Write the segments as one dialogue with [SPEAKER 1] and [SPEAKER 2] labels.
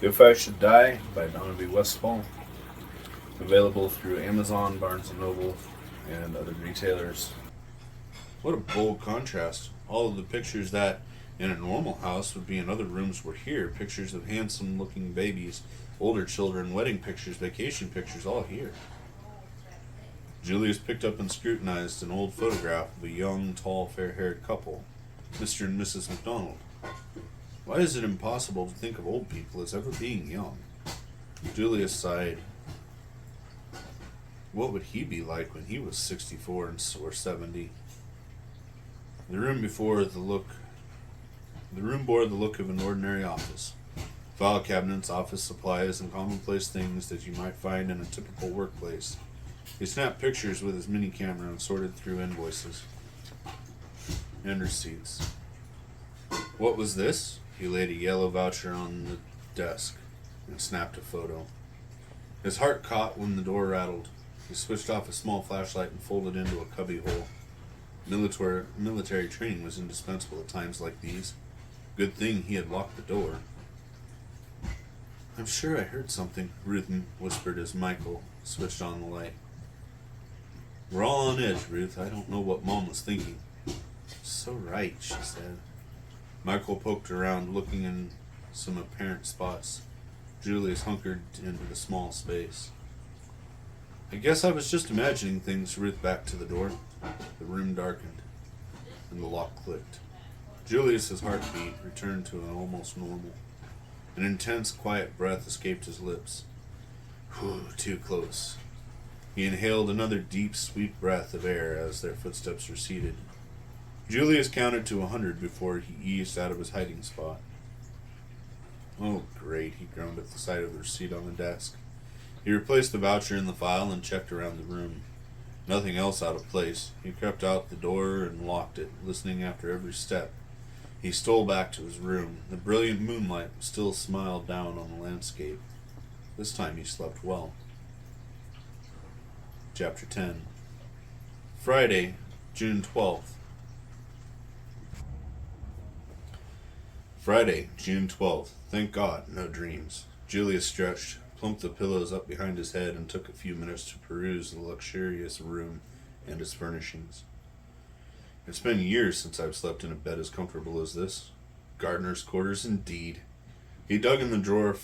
[SPEAKER 1] If I Should Die by Donevy Westphal. Available through Amazon, Barnes & Noble, and other retailers. What a bold contrast. All of the pictures that in a normal house would be in other rooms were here. Pictures of handsome looking babies, older children, wedding pictures, vacation pictures, all here. Julius picked up and scrutinized an old photograph of a young, tall, fair-haired couple, Mr. and Mrs. McDonald. Why is it impossible to think of old people as ever being young? Julius sighed. What would he be like when he was 64 or 70? The room bore the look of an ordinary office. File cabinets, office supplies, and commonplace things that you might find in a typical workplace. He snapped pictures with his mini camera and sorted through invoices and receipts. What was this? He laid a yellow voucher on the desk and snapped a photo. His heart caught when the door rattled. He switched off a small flashlight and folded into a cubbyhole. Military training was indispensable at times like these. Good thing he had locked the door. I'm sure I heard something, Ruth whispered as Michael switched on the light. We're all on edge, Ruth. I don't know what Mom was thinking. So right, she said. Michael poked around, looking in some apparent spots. Julius hunkered into the small space. I guess I was just imagining things. Ruth backed to the door. The room darkened, and the lock clicked. Julius's heartbeat returned to an almost normal. An intense, quiet breath escaped his lips. Whew, too close. He inhaled another deep, sweet breath of air as their footsteps receded. Julius counted to 100 before he eased out of his hiding spot. Oh, great, he groaned at the sight of the receipt on the desk. He replaced the voucher in the file and checked around the room. Nothing else out of place. He crept out the door and locked it, listening after every step. He stole back to his room. The brilliant moonlight still smiled down on the landscape. This time he slept well. Chapter 10. Friday, June 12th. Friday, June 12th. Thank God, no dreams. Julius stretched, plumped the pillows up behind his head, and took a few minutes to peruse the luxurious room and its furnishings. It's been years since I've slept in a bed as comfortable as this. Gardener's quarters, indeed. He dug in the drawer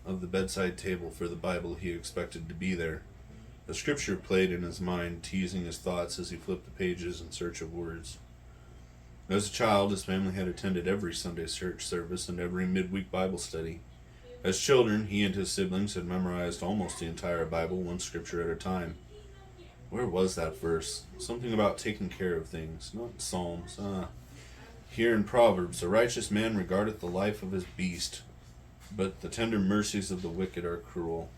[SPEAKER 1] of the bedside table for the Bible he expected to be there. The scripture played in his mind, teasing his thoughts as he flipped the pages in search of words. As a child, his family had attended every Sunday church service and every midweek Bible study. As children, he and his siblings had memorized almost the entire Bible, one scripture at a time. Where was that verse? Something about taking care of things, not Psalms. Here in Proverbs, a righteous man regardeth the life of his beast, but the tender mercies of the wicked are cruel.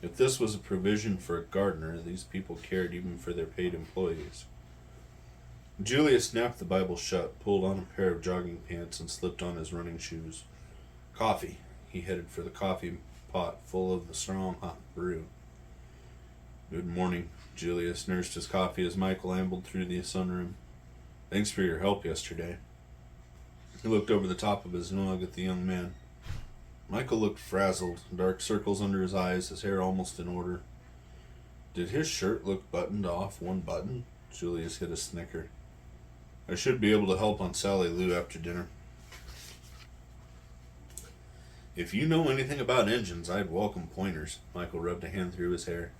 [SPEAKER 1] If this was a provision for a gardener, these people cared even for their paid employees. Julius snapped the Bible shut, pulled on a pair of jogging pants, and slipped on his running shoes. Coffee. He headed for the coffee pot full of the strong hot brew. Good morning. Julius nursed his coffee as Michael ambled through the sunroom. Thanks for your help yesterday. He looked over the top of his nog at the young man. Michael looked frazzled, dark circles under his eyes, his hair almost in order. Did his shirt look buttoned off one button? Julius hit a snicker. I should be able to help on Sally Lou after dinner. If you know anything about engines, I'd welcome pointers. Michael rubbed a hand through his hair.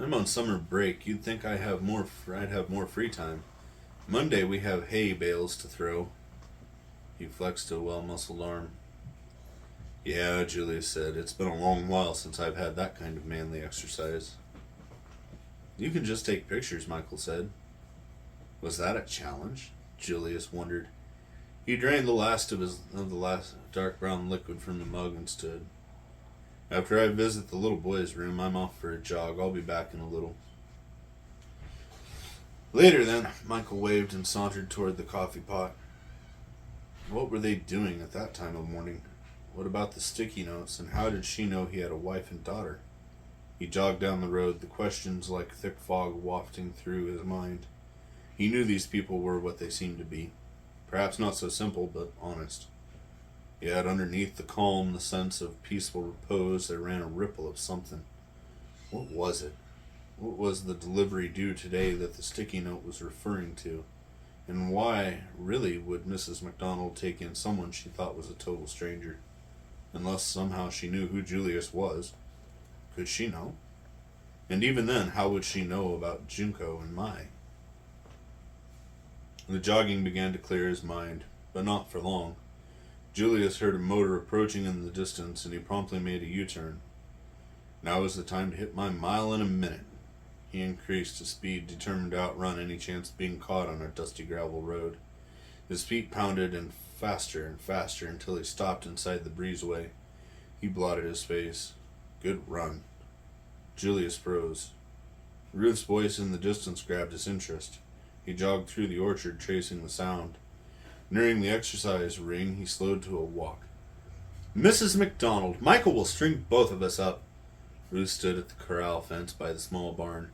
[SPEAKER 1] I'm on summer break. You'd think I'd have more free time. Monday we have hay bales to throw. He flexed a well-muscled arm. Yeah, Julius said. It's been a long while since I've had that kind of manly exercise. You can just take pictures, Michael said. Was that a challenge? Julius wondered. He drained the last of the last dark brown liquid from the mug and stood. After I visit the little boy's room, I'm off for a jog. I'll be back in a little. Later then, Michael waved and sauntered toward the coffee pot. What were they doing at that time of morning? What about the sticky notes, and how did she know he had a wife and daughter? He jogged down the road, the questions like thick fog wafting through his mind. He knew these people were what they seemed to be. Perhaps not so simple, but honest. Yet underneath the calm, the sense of peaceful repose, there ran a ripple of something. What was it? What was the delivery due today that the sticky note was referring to? And why, really, would Mrs. MacDonald take in someone she thought was a total stranger? Unless somehow she knew who Julius was. Could she know? And even then, how would she know about Junko and Mai? The jogging began to clear his mind, but not for long. Julius heard a motor approaching in the distance, and he promptly made a U-turn. Now is the time to hit my mile in a minute. He increased his speed, determined to outrun any chance of being caught on a dusty gravel road. His feet pounded and faster until he stopped inside the breezeway. He blotted his face. Good run. Julius froze. Ruth's voice in the distance grabbed his interest. He jogged through the orchard, tracing the sound. Nearing the exercise ring, he slowed to a walk. Mrs. MacDonald, Michael will string both of us up. Ruth stood at the corral fence by the small barn.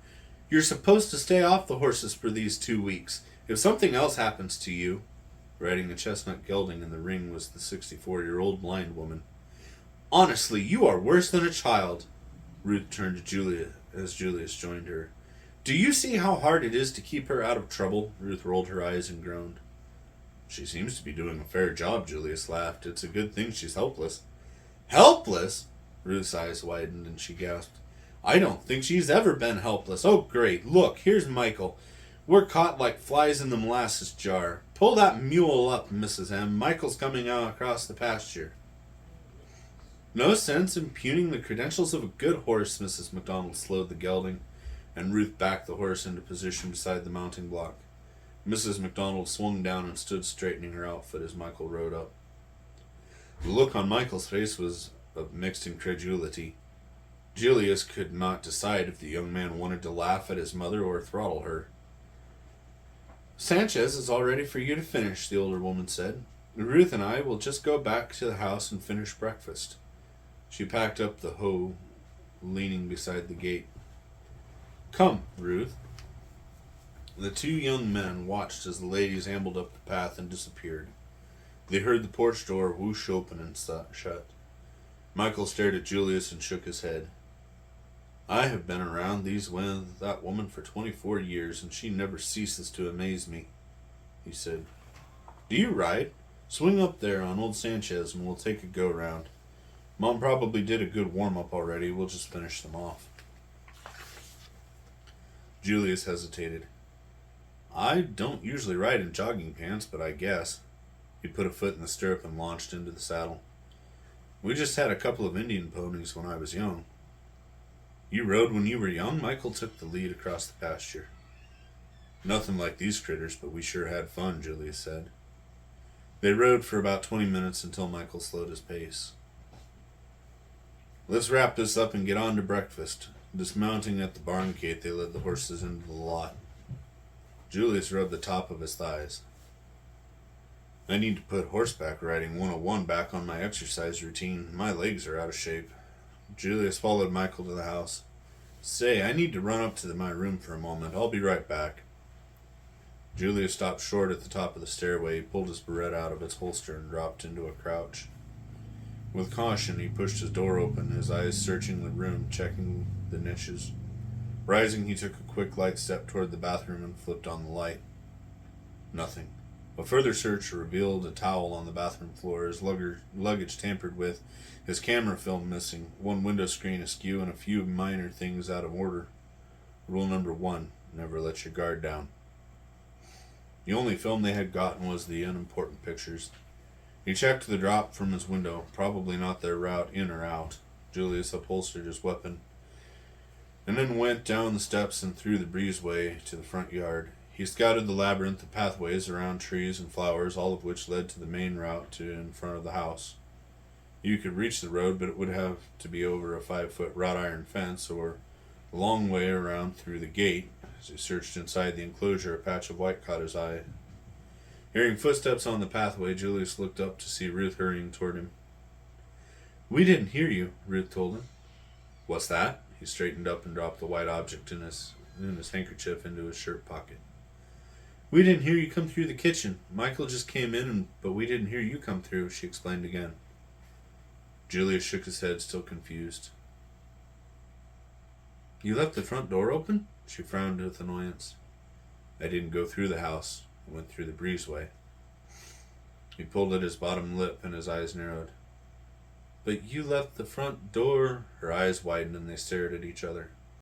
[SPEAKER 1] You're supposed to stay off the horses for these 2 weeks. If something else happens to you... Riding a chestnut gelding in the ring was the 64-year-old blind woman. Honestly, you are worse than a child. Ruth turned to Julia as Julius joined her. Do you see how hard it is to keep her out of trouble? Ruth rolled her eyes and groaned. She seems to be doing a fair job, Julius laughed. It's a good thing she's helpless. Helpless? Ruth's eyes widened and she gasped. I don't think she's ever been helpless. Oh, great. Look, here's Michael. We're caught like flies in the molasses jar. Pull that mule up, Mrs. M. Michael's coming out across the pasture. No sense impugning the credentials of a good horse. Mrs. MacDonald slowed the gelding, and Ruth backed the horse into position beside the mounting block. Mrs. MacDonald swung down and stood straightening her outfit as Michael rode up. The look on Michael's face was of mixed incredulity. Julius could not decide if the young man wanted to laugh at his mother or throttle her. Sanchez is all ready for you to finish, the older woman said. Ruth and I will just go back to the house and finish breakfast. She packed up the hoe, leaning beside the gate. Come, Ruth. The two young men watched as the ladies ambled up the path and disappeared. They heard the porch door whoosh open and shut. Michael stared at Julius and shook his head. I have been around that woman for 24 years, and she never ceases to amaze me, he said. Do you ride? Swing up there on old Sanchez and we'll take a go-round. Mom probably did a good warm-up already. We'll just finish them off. Julius hesitated. I don't usually ride in jogging pants, but I guess. He put a foot in the stirrup and launched into the saddle. We just had a couple of Indian ponies when I was young. You rode when you were young? Michael took the lead across the pasture. Nothing like these critters, but we sure had fun, Julius said. They rode for about 20 minutes until Michael slowed his pace. Let's wrap this up and get on to breakfast. Dismounting at the barn gate, they led the horses into the lot. Julius rubbed the top of his thighs. I need to put horseback riding 101 back on my exercise routine. My legs are out of shape. Julius followed Michael to the house. Say, I need to run up to my room for a moment. I'll be right back. Julius stopped short at the top of the stairway. He pulled his barrette out of its holster and dropped into a crouch. With caution, he pushed his door open, his eyes searching the room, checking the niches. Rising, he took a quick, light step toward the bathroom and flipped on the light. Nothing. A further search revealed a towel on the bathroom floor, his luggage tampered with, his camera film missing, one window screen askew, and a few minor things out of order. Rule number 1, never let your guard down. The only film they had gotten was the unimportant pictures. He checked the drop from his window, probably not their route in or out. Julius upholstered his weapon, and then went down the steps and through the breezeway to the front yard. He scouted the labyrinth of pathways around trees and flowers, all of which led to the main route to in front of the house. You could reach the road, but it would have to be over a 5-foot wrought iron fence or a long way around through the gate. As he searched inside the enclosure, a patch of white caught his eye. Hearing footsteps on the pathway, Julius looked up to see Ruth hurrying toward him. We didn't hear you, Ruth told him. What's that? He straightened up and dropped the white object in his handkerchief into his shirt pocket. We didn't hear you come through the kitchen. Michael just came in, but we didn't hear you come through, she explained again. Julius shook his head, still confused. You left the front door open? She frowned with annoyance. I didn't go through the house. I went through the breezeway. He pulled at his bottom lip and his eyes narrowed. But you left the front door... Her eyes widened and they stared at each other.